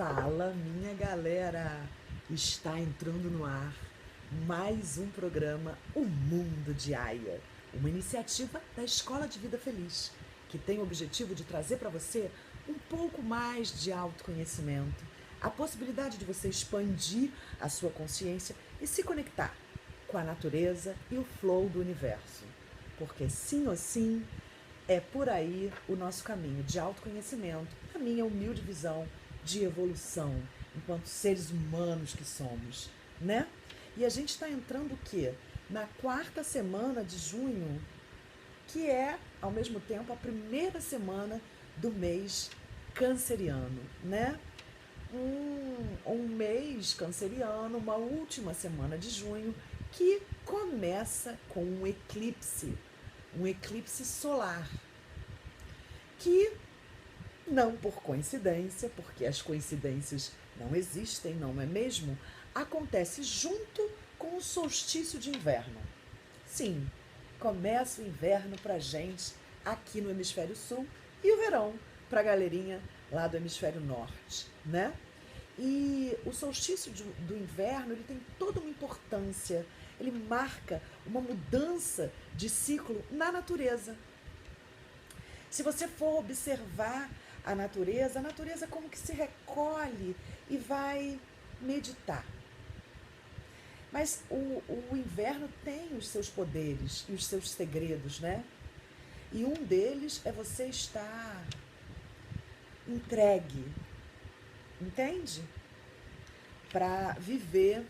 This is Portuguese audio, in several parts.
Fala, minha galera! Está entrando no ar mais um programa O Mundo de Aya, uma iniciativa da Escola de Vida Feliz, que tem o objetivo de trazer para você um pouco mais de autoconhecimento, a possibilidade de você expandir a sua consciência e se conectar com a natureza e o flow do universo. Porque sim ou sim, é por aí o nosso caminho de autoconhecimento, a minha humilde visão de evolução enquanto seres humanos que somos, né? E a gente está entrando o quê? Na quarta semana de junho, que é, ao mesmo tempo, a primeira semana do mês canceriano, né? Um mês canceriano, uma última semana de junho, que começa com um eclipse solar, que não por coincidência, porque as coincidências não existem, não é mesmo? Acontece junto com o solstício de inverno. Sim, começa o inverno pra gente aqui no hemisfério sul e o verão pra galerinha lá do hemisfério norte, né? E o solstício do inverno, ele tem toda uma importância, ele marca uma mudança de ciclo na natureza. Se você for observar a natureza como que se recolhe e vai meditar. Mas o inverno tem os seus poderes e os seus segredos, né? E um deles é você estar entregue, entende? Para viver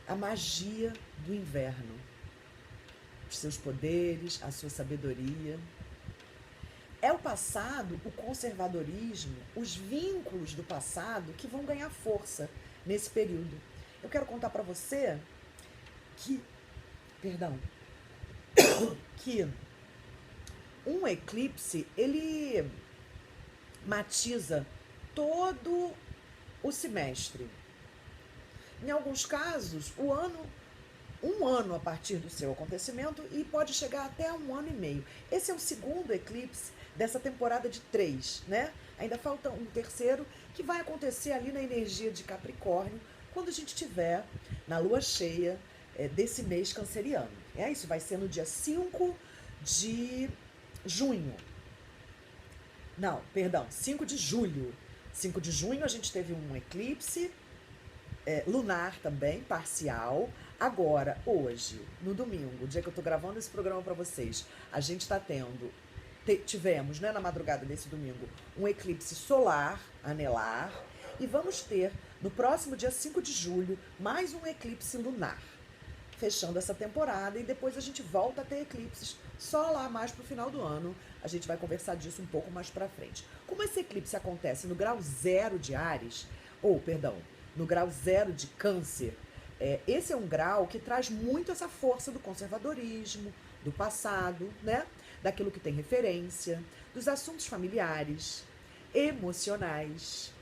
a magia do inverno, os seus poderes, a sua sabedoria. É o passado, o conservadorismo, os vínculos do passado que vão ganhar força nesse período. Eu quero contar para você que, perdão, que um eclipse, ele matiza todo o semestre. Em alguns casos, um ano a partir do seu acontecimento e pode chegar até 1 ano e meio. Esse é o segundo eclipse dessa temporada de 3, né? Ainda falta um terceiro que vai acontecer ali na energia de Capricórnio, quando a gente tiver na lua cheia desse mês canceriano. Isso vai ser no dia 5 de junho. Não, perdão, 5 de julho. 5 de junho a gente teve um eclipse lunar também, parcial. Agora, hoje, no domingo, o dia que eu tô gravando esse programa para vocês, a gente tá tivemos, né, na madrugada desse domingo, um eclipse solar, anelar, e vamos ter, no próximo dia 5 de julho, mais um eclipse lunar, fechando essa temporada, e depois a gente volta a ter eclipses só lá mais pro final do ano. A gente vai conversar disso um pouco mais pra frente. Como esse eclipse acontece no grau 0 de Áries, no grau 0 de Câncer, esse é um grau que traz muito essa força do conservadorismo, do passado, né? Daquilo que tem referência, dos assuntos familiares, emocionais.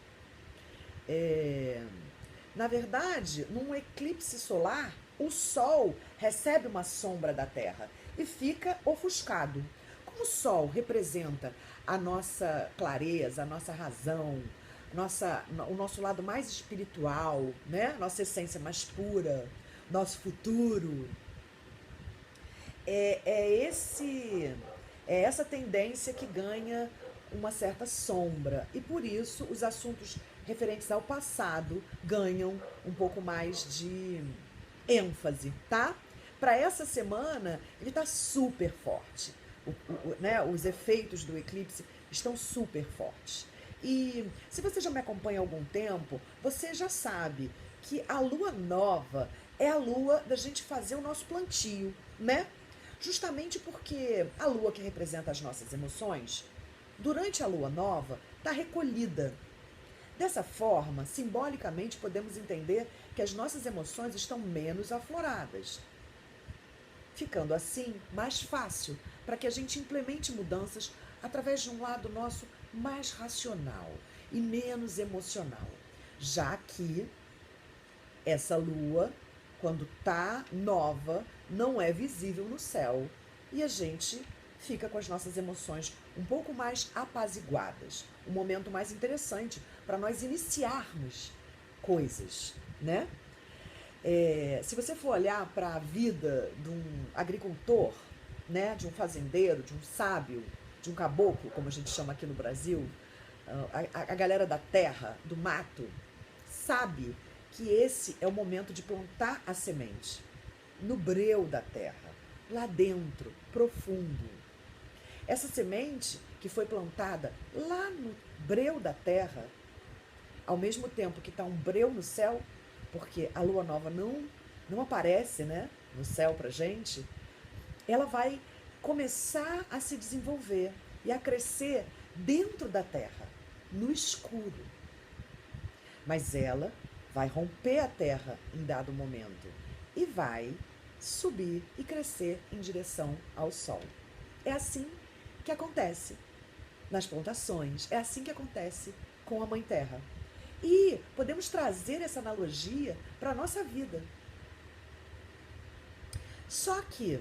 Na verdade, num eclipse solar, o Sol recebe uma sombra da Terra e fica ofuscado. Como o Sol representa a nossa clareza, a nossa razão, o nosso lado mais espiritual, né? Nossa essência mais pura, nosso futuro. É essa tendência que ganha uma certa sombra. E por isso os assuntos referentes ao passado ganham um pouco mais de ênfase, tá? Para essa semana, ele está super forte. Né, os efeitos do eclipse estão super fortes. E se você já me acompanha há algum tempo, você já sabe que a lua nova é a lua da gente fazer o nosso plantio, né? Justamente porque a lua que representa as nossas emoções, durante a lua nova, está recolhida. Dessa forma, simbolicamente, podemos entender que as nossas emoções estão menos afloradas, ficando assim mais fácil para que a gente implemente mudanças através de um lado nosso mais racional e menos emocional, já que essa lua, quando tá nova, não é visível no céu e a gente fica com as nossas emoções um pouco mais apaziguadas. Um momento mais interessante para nós iniciarmos coisas, né? Se você for olhar para a vida de um agricultor, né, de um fazendeiro, de um sábio, de um caboclo, como a gente chama aqui no Brasil, a galera da terra, do mato, sabe que esse é o momento de plantar a semente no breu da terra, lá dentro, profundo. Essa semente que foi plantada lá no breu da terra, ao mesmo tempo que está um breu no céu, porque a lua nova não aparece, né, no céu pra gente, ela vai começar a se desenvolver e a crescer dentro da terra, no escuro. Mas ela vai romper a terra em dado momento e vai subir e crescer em direção ao sol. É assim que acontece nas plantações, é assim que acontece com a Mãe Terra. E podemos trazer essa analogia para a nossa vida. Só que,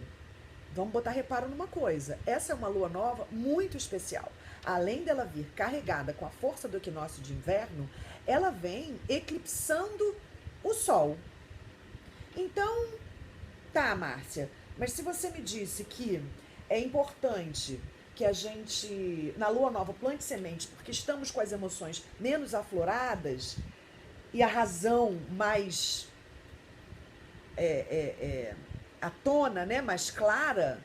vamos botar reparo numa coisa, essa é uma lua nova muito especial. Além dela vir carregada com a força do equinócio de inverno, ela vem eclipsando o Sol. Então, tá, Márcia, mas se você me disse que é importante que a gente, na lua nova, plante semente, porque estamos com as emoções menos afloradas e a razão mais à tona, né, mais clara,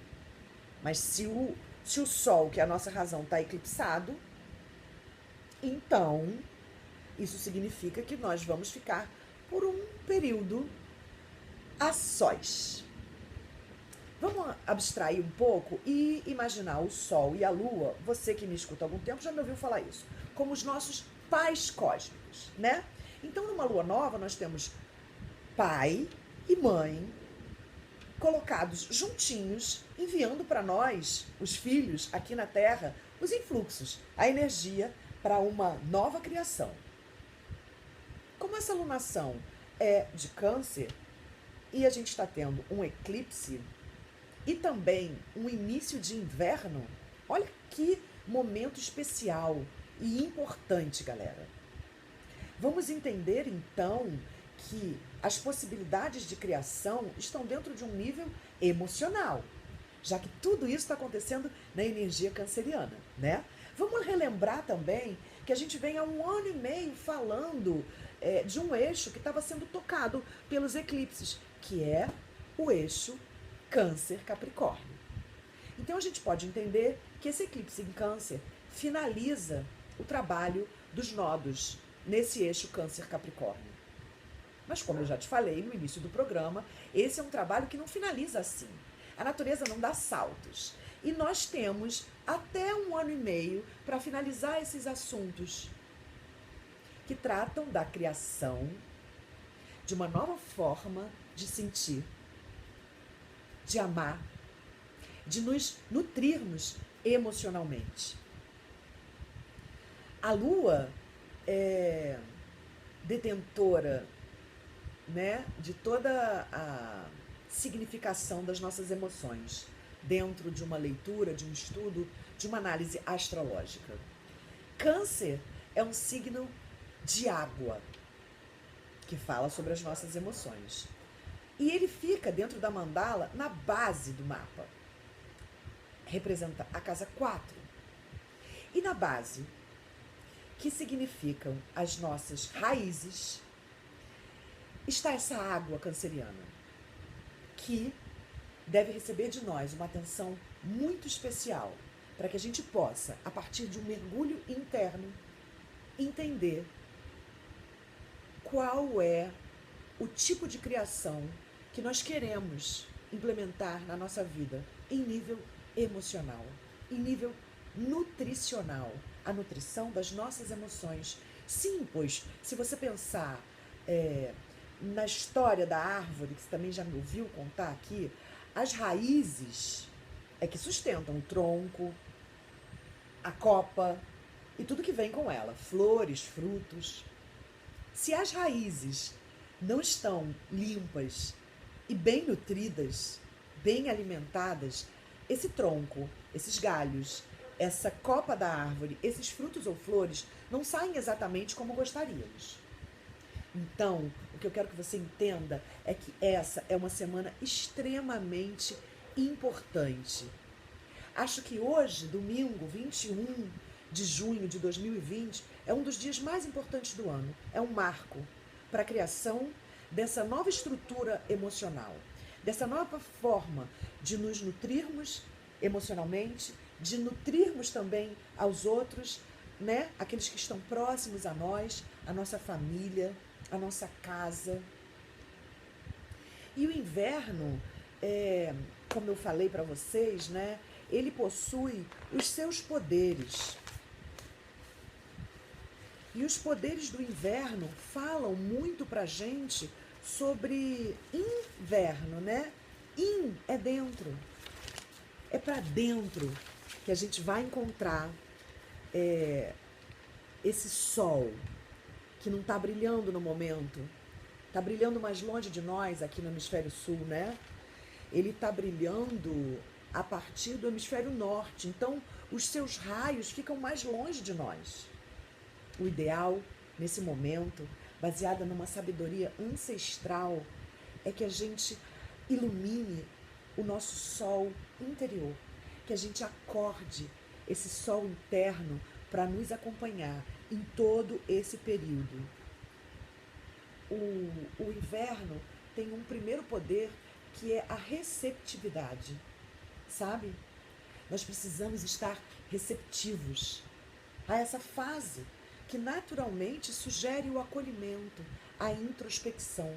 mas se o Sol, que é a nossa razão, está eclipsado, então isso significa que nós vamos ficar por um período a sós. Vamos abstrair um pouco e imaginar o Sol e a Lua, você que me escuta há algum tempo já me ouviu falar isso, como os nossos pais cósmicos, né? Então, numa lua nova, nós temos pai e mãe colocados juntinhos, enviando para nós, os filhos, aqui na Terra, os influxos, a energia para uma nova criação. Como essa lunação é de Câncer e a gente está tendo um eclipse e também um início de inverno, olha que momento especial e importante, galera. Vamos entender, então, que as possibilidades de criação estão dentro de um nível emocional, já que tudo isso está acontecendo na energia canceriana, né? Vamos relembrar também que a gente vem há 1 ano e meio falando de um eixo que estava sendo tocado pelos eclipses, que é o eixo Câncer-Capricórnio. Então a gente pode entender que esse eclipse em Câncer finaliza o trabalho dos nodos nesse eixo Câncer-Capricórnio. Mas como eu já te falei no início do programa, esse é um trabalho que não finaliza assim. A natureza não dá saltos. E nós temos até 1 ano e meio para finalizar esses assuntos que tratam da criação de uma nova forma de sentir, de amar, de nos nutrirmos emocionalmente. A Lua é detentora, né, de toda a significação das nossas emoções dentro de uma leitura, de um estudo, de uma análise astrológica. Câncer é um signo de água que fala sobre as nossas emoções. E ele fica dentro da mandala na base do mapa. Representa a casa 4. E na base, que significam as nossas raízes, está essa água canceriana, que deve receber de nós uma atenção muito especial, para que a gente possa, a partir de um mergulho interno, entender qual é o tipo de criação que nós queremos implementar na nossa vida em nível emocional, em nível nutricional, a nutrição das nossas emoções. Sim, pois, se você pensar na história da árvore, que você também já me ouviu contar aqui, as raízes é que sustentam o tronco, a copa e tudo que vem com ela, flores, frutos. Se as raízes não estão limpas e bem nutridas, bem alimentadas, esse tronco, esses galhos, essa copa da árvore, esses frutos ou flores não saem exatamente como gostaríamos. Então, o que eu quero que você entenda é que essa é uma semana extremamente importante. Acho que hoje, domingo, 21 de junho de 2020, é um dos dias mais importantes do ano. É um marco para a criação dessa nova estrutura emocional, dessa nova forma de nos nutrirmos emocionalmente, de nutrirmos também aos outros, né? Aqueles que estão próximos a nós, a nossa família, a nossa casa. E o inverno, como eu falei para vocês, né? Ele possui os seus poderes. E os poderes do inverno falam muito pra gente sobre inverno, né? In é dentro. É pra dentro que a gente vai encontrar esse sol que não tá brilhando no momento. Tá brilhando mais longe de nós aqui no hemisfério sul, né? Ele tá brilhando a partir do hemisfério norte. Então, os seus raios ficam mais longe de nós. O ideal, nesse momento, baseada numa sabedoria ancestral, é que a gente ilumine o nosso sol interior, que a gente acorde esse sol interno para nos acompanhar em todo esse período. O inverno tem um primeiro poder que é a receptividade, sabe? Nós precisamos estar receptivos a essa fase que naturalmente sugere o acolhimento, a introspecção.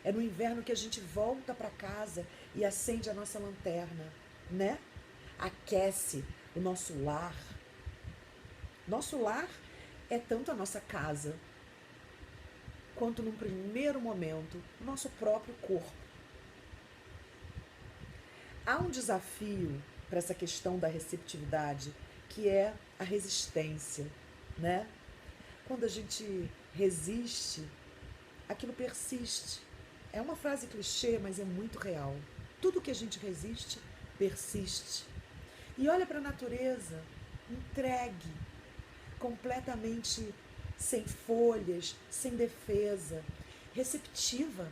É no inverno que a gente volta para casa e acende a nossa lanterna, né? Aquece o nosso lar. Nosso lar é tanto a nossa casa, quanto num primeiro momento, o nosso próprio corpo. Há um desafio para essa questão da receptividade, que é a resistência, né? Quando a gente resiste, aquilo persiste. É uma frase clichê, mas é muito real. Tudo que a gente resiste, persiste. E olha para a natureza, entregue, completamente sem folhas, sem defesa, receptiva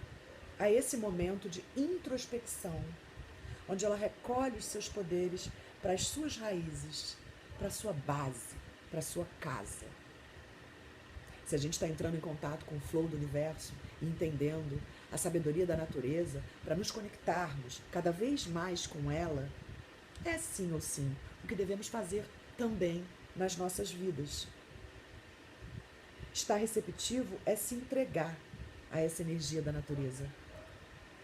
a esse momento de introspecção, onde ela recolhe os seus poderes para as suas raízes, para a sua base, para a sua casa. Se a gente está entrando em contato com o flow do universo e entendendo a sabedoria da natureza para nos conectarmos cada vez mais com ela, é sim ou sim o que devemos fazer também nas nossas vidas. Estar receptivo é se entregar a essa energia da natureza.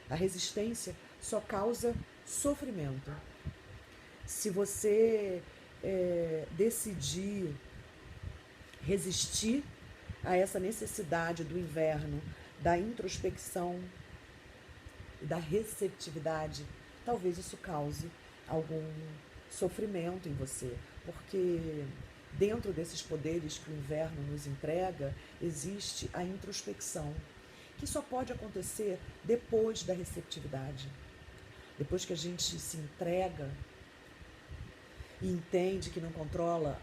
A resistência só causa sofrimento. Se você decidir resistir a essa necessidade do inverno, da introspecção e da receptividade, talvez isso cause algum sofrimento em você, porque dentro desses poderes que o inverno nos entrega, existe a introspecção, que só pode acontecer depois da receptividade. Depois que a gente se entrega e entende que não controla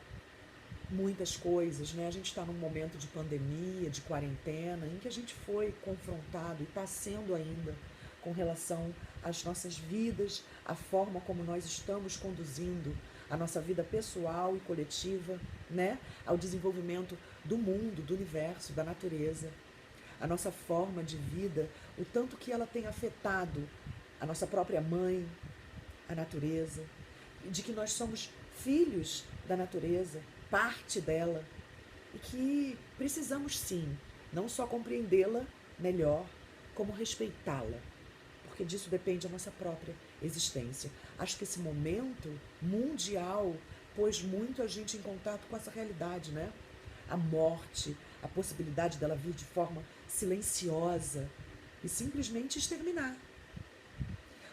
muitas coisas, né? A gente está num momento de pandemia, de quarentena, em que a gente foi confrontado e está sendo ainda com relação às nossas vidas, a forma como nós estamos conduzindo a nossa vida pessoal e coletiva, né? Ao desenvolvimento do mundo, do universo, da natureza. A nossa forma de vida, o tanto que ela tem afetado a nossa própria mãe, a natureza, de que nós somos filhos da natureza, parte dela, e que precisamos sim, não só compreendê-la melhor, como respeitá-la, porque disso depende a nossa própria existência. Acho que esse momento mundial pôs muito a gente em contato com essa realidade, né? A morte, a possibilidade dela vir de forma silenciosa e simplesmente exterminar.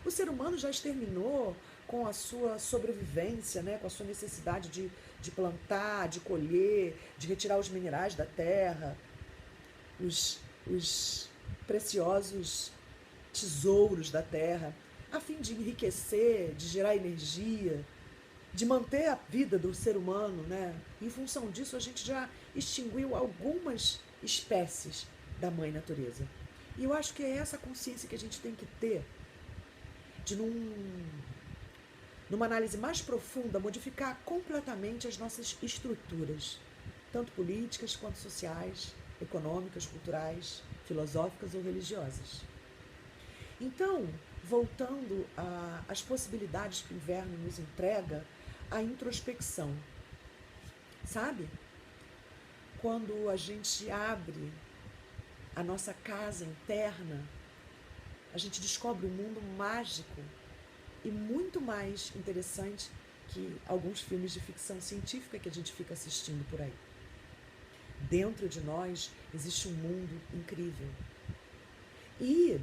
O ser humano já exterminou com a sua sobrevivência, né? Com a sua necessidade de plantar, de colher, de retirar os minerais da terra, os preciosos tesouros da terra. a fim de enriquecer, de gerar energia, de manter a vida do ser humano, né? Em função disso, a gente já extinguiu algumas espécies da mãe natureza. E eu acho que é essa consciência que a gente tem que ter de, numa análise mais profunda, modificar completamente as nossas estruturas, tanto políticas quanto sociais, econômicas, culturais, filosóficas ou religiosas. Então, voltando às possibilidades que o inverno nos entrega, a introspecção. Sabe? Quando a gente abre a nossa casa interna, a gente descobre um mundo mágico e muito mais interessante que alguns filmes de ficção científica que a gente fica assistindo por aí. Dentro de nós existe um mundo incrível. E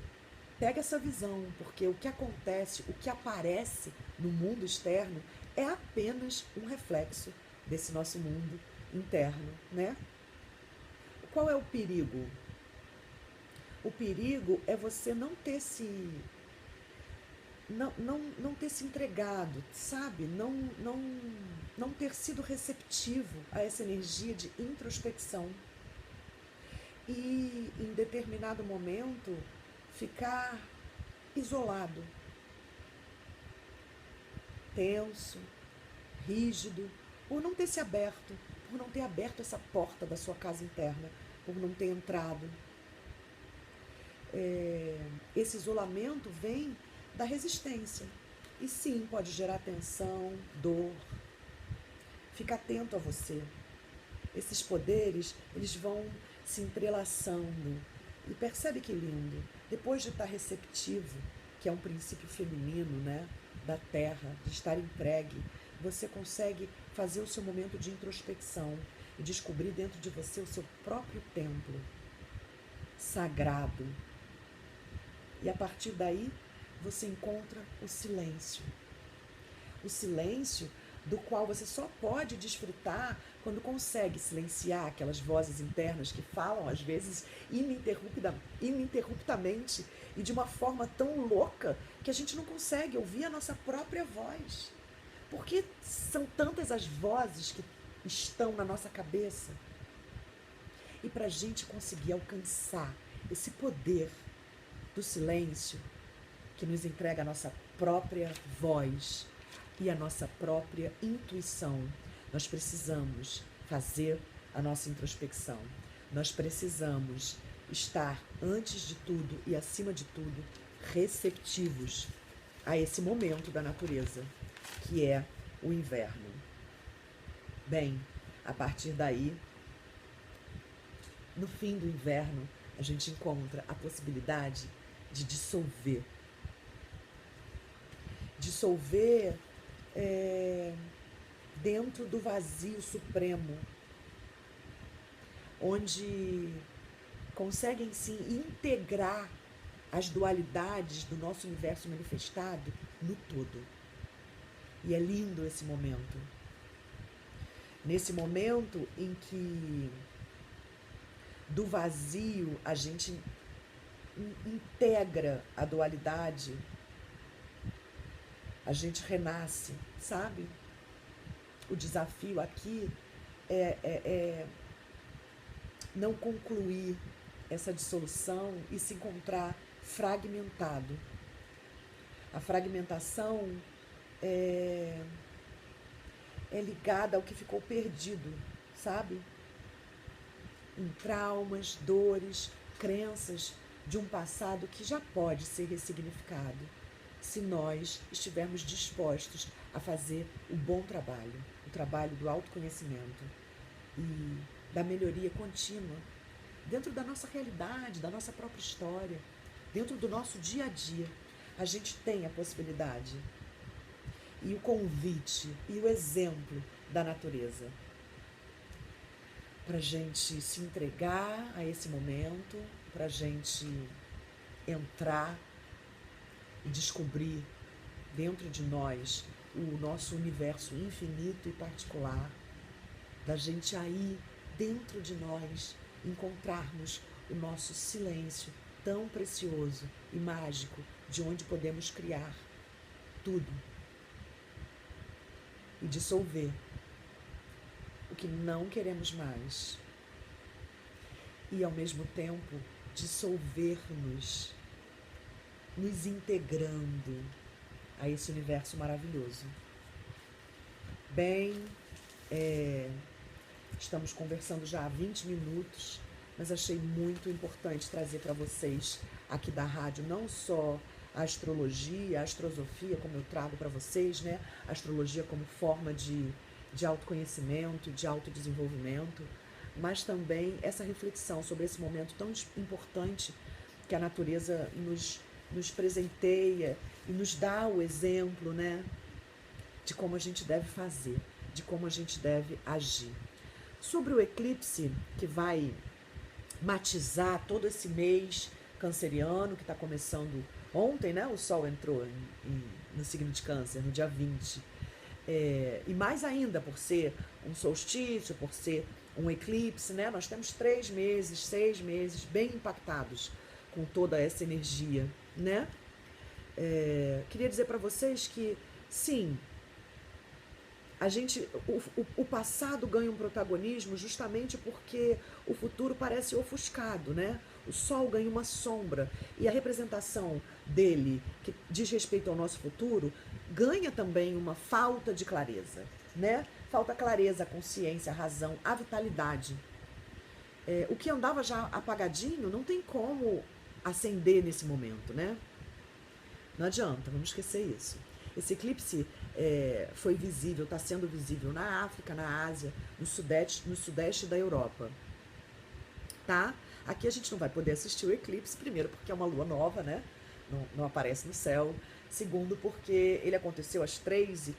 pega essa visão, porque o que acontece, o que aparece no mundo externo é apenas um reflexo desse nosso mundo interno, né? Qual é o perigo? O perigo é você não ter se entregado, sabe? Não ter sido receptivo a essa energia de introspecção. E em determinado momento ficar isolado, tenso, rígido, por não ter se aberto, por não ter aberto essa porta da sua casa interna, por não ter entrado. Esse isolamento vem da resistência. E sim, pode gerar tensão, dor. Fica atento a você. Esses poderes, eles vão se entrelaçando. E percebe que lindo. Depois de estar receptivo, que é um princípio feminino, né, da terra, de estar entregue, você consegue fazer o seu momento de introspecção e descobrir dentro de você o seu próprio templo sagrado. E a partir daí, você encontra o silêncio. O silêncio do qual você só pode desfrutar quando consegue silenciar aquelas vozes internas que falam, às vezes, ininterruptamente e de uma forma tão louca que a gente não consegue ouvir a nossa própria voz. Porque são tantas as vozes que estão na nossa cabeça. E para a gente conseguir alcançar esse poder do silêncio que nos entrega a nossa própria voz e a nossa própria intuição, nós precisamos fazer a nossa introspecção. Nós precisamos estar, antes de tudo e acima de tudo, receptivos a esse momento da natureza, que é o inverno. Bem, a partir daí, no fim do inverno, a gente encontra a possibilidade de dissolver. Dissolver dentro do vazio supremo, onde conseguem sim integrar as dualidades do nosso universo manifestado no todo. E é lindo esse momento. Nesse momento em que do vazio a gente integra a dualidade, a gente renasce, sabe? O desafio aqui é não concluir essa dissolução e se encontrar fragmentado. A fragmentação é ligada ao que ficou perdido, sabe? Em traumas, dores, crenças de um passado que já pode ser ressignificado, se nós estivermos dispostos a fazer o bom trabalho, o trabalho do autoconhecimento e da melhoria contínua, dentro da nossa realidade, da nossa própria história, dentro do nosso dia a dia. A gente tem a possibilidade e o convite e o exemplo da natureza para a gente se entregar a esse momento, para a gente entrar e descobrir dentro de nós o nosso universo infinito e particular, da gente aí dentro de nós encontrarmos o nosso silêncio tão precioso e mágico, de onde podemos criar tudo e dissolver o que não queremos mais e, ao mesmo tempo, dissolver-nos, nos integrando a esse universo maravilhoso. Bem, estamos conversando já há 20 minutos, mas achei muito importante trazer para vocês aqui da rádio não só a astrologia, a astrosofia, como eu trago para vocês, né? A astrologia como forma de autoconhecimento, de autodesenvolvimento, mas também essa reflexão sobre esse momento tão importante que a natureza nos presenteia e nos dá o exemplo, né? De como a gente deve fazer, de como a gente deve agir. Sobre o eclipse que vai matizar todo esse mês canceriano, que está começando ontem, né? O Sol entrou no signo de Câncer, no dia 20. E mais ainda, por ser um solstício, por ser um eclipse, né? Nós temos 3 meses, 6 meses bem impactados com toda essa energia, né? Queria dizer para vocês que, sim, o passado ganha um protagonismo justamente porque o futuro parece ofuscado, né? O Sol ganha uma sombra e a representação dele, que diz respeito ao nosso futuro, ganha também uma falta de clareza, né? Falta clareza, a consciência, a razão, a vitalidade. O que andava já apagadinho não tem como acender nesse momento, né? Não adianta, vamos esquecer isso. Esse eclipse foi visível, está sendo visível na África, na Ásia, no sudeste da Europa. Tá? Aqui a gente não vai poder assistir o eclipse, primeiro porque é uma lua nova, né? Não aparece no céu. Segundo, porque ele aconteceu às 3h40,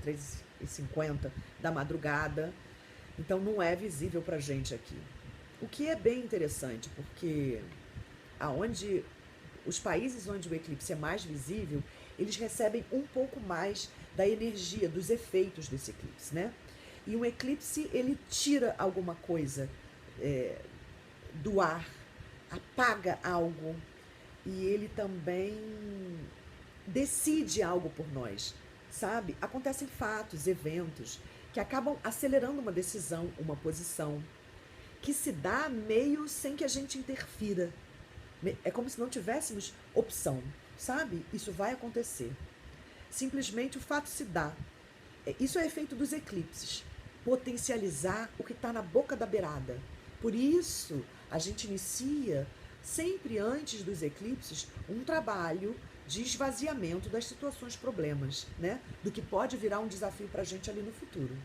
3h50 da madrugada. Então não é visível pra gente aqui. O que é bem interessante, porque os países onde o eclipse é mais visível, eles recebem um pouco mais da energia, dos efeitos desse eclipse, né? E um eclipse, ele tira alguma coisa do ar, apaga algo, e ele também decide algo por nós, sabe? Acontecem fatos, eventos, que acabam acelerando uma decisão, uma posição, que se dá meio sem que a gente interfira. É como se não tivéssemos opção, sabe? Isso vai acontecer. Simplesmente o fato se dá. Isso é efeito dos eclipses. Potencializar o que está na boca da beirada. Por isso, a gente inicia, sempre antes dos eclipses, um trabalho de esvaziamento das situações problemas, né? Do que pode virar um desafio para a gente ali no futuro.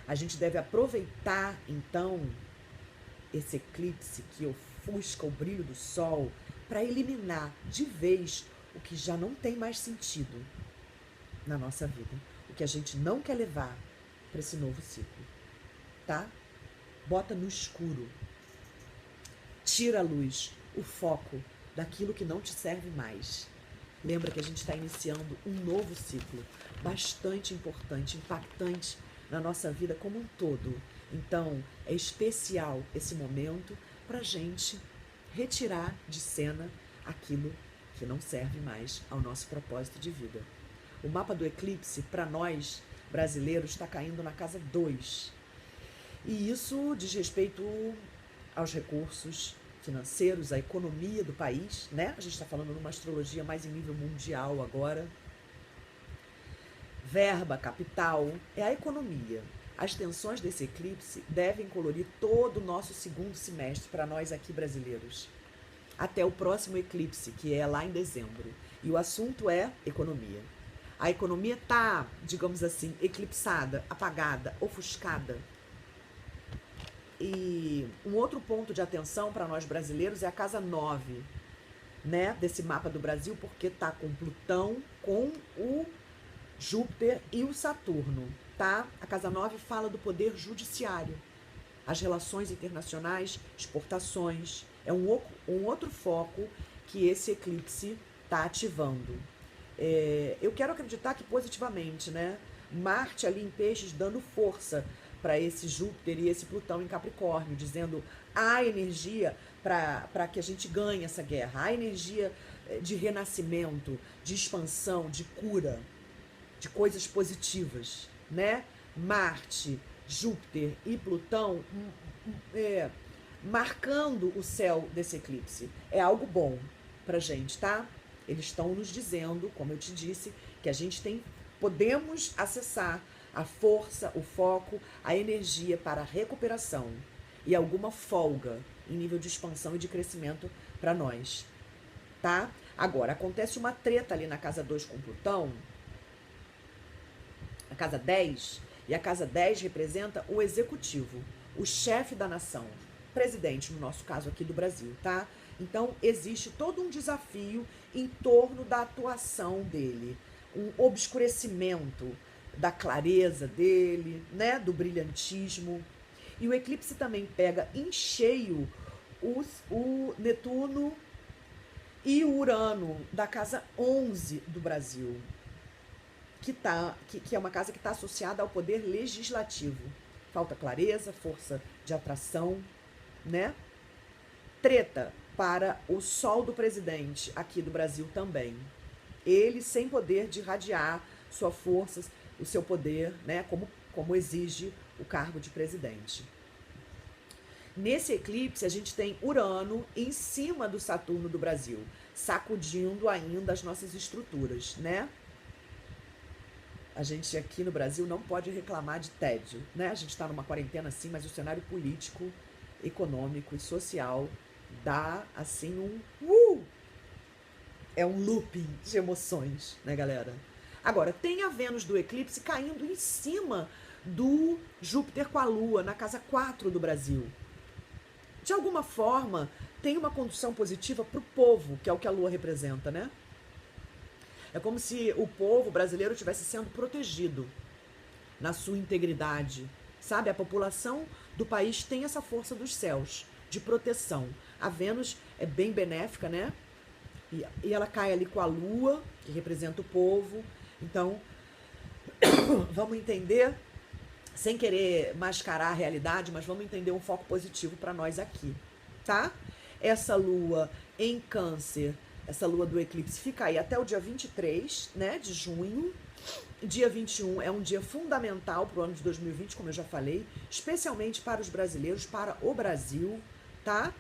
A gente deve aproveitar, então, esse eclipse que ofusca o brilho do sol para eliminar de vez o que já não tem mais sentido na nossa vida, o que a gente não quer levar para esse novo ciclo, tá? Bota no escuro, tira a luz, o foco daquilo que não te serve mais. Lembra que a gente está iniciando um novo ciclo, bastante importante, impactante na nossa vida como um todo. Então, é especial esse momento para a gente retirar de cena aquilo que não serve mais ao nosso propósito de vida. O mapa do eclipse, para nós brasileiros, está caindo na casa 2. E isso diz respeito aos recursos financeiros, à economia do país, né? A gente está falando numa astrologia mais em nível mundial agora. Verba, capital, é a economia. As tensões desse eclipse devem colorir todo o nosso segundo semestre para nós aqui brasileiros, até o próximo eclipse, que é lá em dezembro. E o assunto é economia. A economia está, digamos assim, eclipsada, apagada, ofuscada. E um outro ponto de atenção para nós brasileiros é a casa 9, né, desse mapa do Brasil, porque está com Plutão, com o Júpiter e o Saturno, tá? A casa 9 fala do poder judiciário, as relações internacionais, exportações. É um outro foco que esse eclipse está ativando. Eu quero acreditar que positivamente, né? Marte ali em Peixes dando força para esse Júpiter e esse Plutão em Capricórnio, dizendo há energia para que a gente ganhe essa guerra, há energia de renascimento, de expansão, de cura, de coisas positivas, né? Marte, Júpiter e Plutão marcando o céu desse eclipse. É algo bom pra gente, tá? Eles estão nos dizendo, como eu te disse, que a gente podemos acessar a força, o foco, a energia para a recuperação e alguma folga em nível de expansão e de crescimento para nós, tá? Agora, acontece uma treta ali na casa 2 com Plutão, a casa 10, e a casa 10 representa o executivo, o chefe da nação, presidente, no nosso caso aqui do Brasil, tá? Então, existe todo um desafio em torno da atuação dele, um obscurecimento da clareza dele, né, do brilhantismo. E o eclipse também pega em cheio o Netuno e o Urano da casa 11 do Brasil, que é uma casa que está associada ao poder legislativo. Falta clareza, força de atração, né? Treta para o Sol do presidente aqui do Brasil também. Ele sem poder de irradiar sua força, o seu poder, né? Como exige o cargo de presidente. Nesse eclipse, a gente tem Urano em cima do Saturno do Brasil, sacudindo ainda as nossas estruturas, né? A gente aqui no Brasil não pode reclamar de tédio, né? A gente está numa quarentena sim, mas o cenário político, econômico e social dá assim é um looping de emoções, né, galera? Agora, tem a Vênus do eclipse caindo em cima do Júpiter com a Lua, na casa 4 do Brasil. De alguma forma, tem uma condução positiva para o povo, que é o que a Lua representa, né? É como se o povo brasileiro estivesse sendo protegido na sua integridade, sabe? A população do país tem essa força dos céus, de proteção. A Vênus é bem benéfica, né? E ela cai ali com a Lua, que representa o povo. Então, vamos entender, sem querer mascarar a realidade, mas vamos entender um foco positivo para nós aqui, tá? Essa Lua em Câncer, essa Lua do eclipse fica aí até o dia 23, né, de junho. Dia 21 é um dia fundamental para o ano de 2020, como eu já falei, especialmente para os brasileiros, para o Brasil, tá?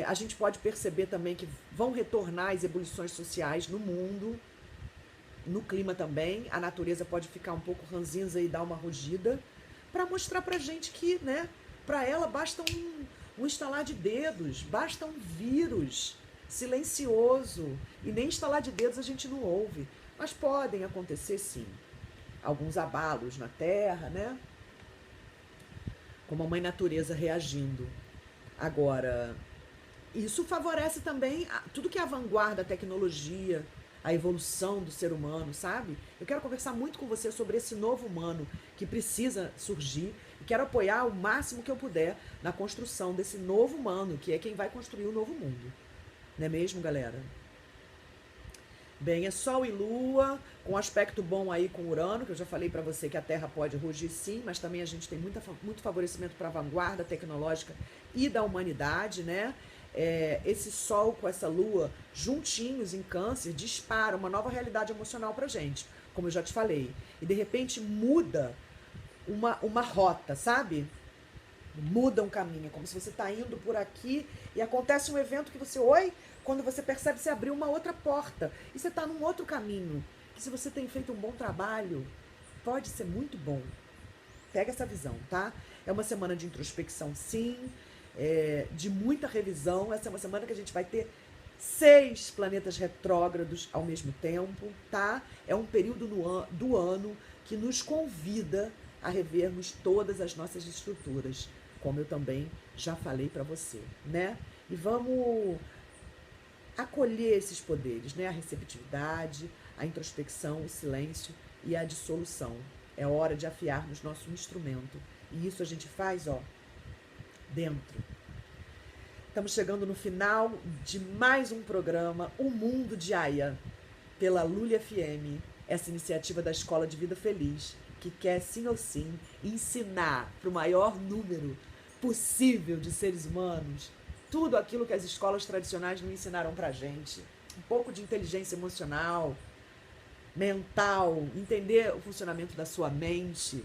A gente pode perceber também que vão retornar as ebulições sociais no mundo, no clima também. A natureza pode ficar um pouco ranzinza e dar uma rugida, para mostrar pra gente que, né, para ela basta um estalar de dedos, basta um vírus silencioso, e nem estalar de dedos a gente não ouve. Mas podem acontecer, sim, alguns abalos na Terra, né? Como a mãe natureza reagindo. Agora, isso favorece também tudo que é a vanguarda, a tecnologia, a evolução do ser humano, sabe? Eu quero conversar muito com você sobre esse novo humano que precisa surgir e quero apoiar o máximo que eu puder na construção desse novo humano, que é quem vai construir o novo mundo. Não é mesmo, galera? Bem, é Sol e Lua, com aspecto bom aí com Urano, que eu já falei para você que a Terra pode rugir sim, mas também a gente tem muito favorecimento para a vanguarda tecnológica e da humanidade, né? Esse Sol com essa Lua juntinhos em Câncer dispara uma nova realidade emocional pra gente, como eu já te falei. E de repente muda uma rota, sabe? Muda um caminho, como se você tá indo por aqui e acontece um evento que você, quando você percebe, você abriu uma outra porta e você tá num outro caminho, que se você tem feito um bom trabalho, pode ser muito bom. Pega essa visão, tá? É uma semana de introspecção, sim, de muita revisão. Essa é uma semana que a gente vai ter 6 planetas retrógrados ao mesmo tempo, tá? É um período do ano que nos convida a revermos todas as nossas estruturas, como eu também já falei para você, né? E vamos acolher esses poderes, né? A receptividade, a introspecção, o silêncio e a dissolução. É hora de afiarmos nosso instrumento. E isso a gente faz, dentro. Estamos chegando no final de mais um programa, O Mundo de Aya, pela Lully FM, essa iniciativa da Escola de Vida Feliz, que quer sim ou sim ensinar para o maior número possível de seres humanos tudo aquilo que as escolas tradicionais não ensinaram pra gente. Um pouco de inteligência emocional, mental, entender o funcionamento da sua mente,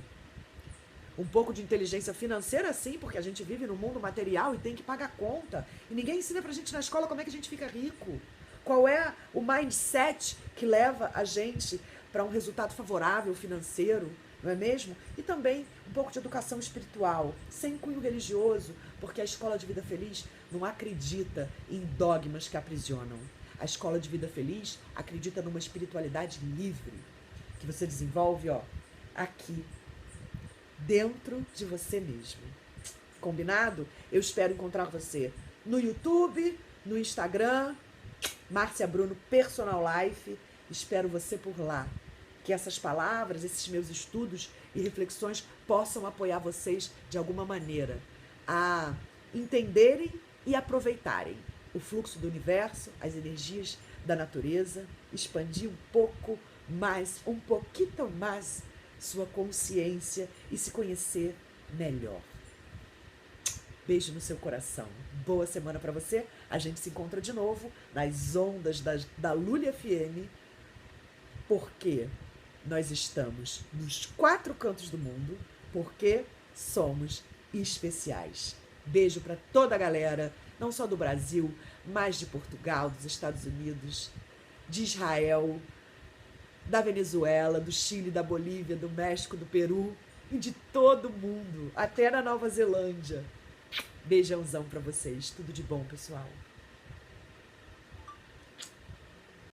um pouco de inteligência financeira, sim, porque a gente vive no mundo material e tem que pagar conta. E ninguém ensina pra gente na escola como é que a gente fica rico. Qual é o mindset que leva a gente para um resultado favorável financeiro, não é mesmo? E também um pouco de educação espiritual, sem cunho religioso, porque a escola de vida feliz não acredita em dogmas que aprisionam. A escola de vida feliz acredita numa espiritualidade livre, que você desenvolve, ó, aqui, dentro de você mesmo. Combinado? Eu espero encontrar você no YouTube, no Instagram, Márcia Bruno Personal Life. Espero você por lá. Que essas palavras, esses meus estudos e reflexões possam apoiar vocês de alguma maneira a entenderem e aproveitarem o fluxo do universo, as energias da natureza, expandir um pouco mais, um pouquinho mais sua consciência e se conhecer melhor. Beijo no seu coração. Boa semana para você. A gente se encontra de novo nas ondas da Lully FM, porque nós estamos nos 4 cantos do mundo, porque somos especiais. Beijo para toda a galera, não só do Brasil, mas de Portugal, dos Estados Unidos, de Israel, da Venezuela, do Chile, da Bolívia, do México, do Peru e de todo mundo, até na Nova Zelândia. Beijãozão pra vocês. Tudo de bom, pessoal.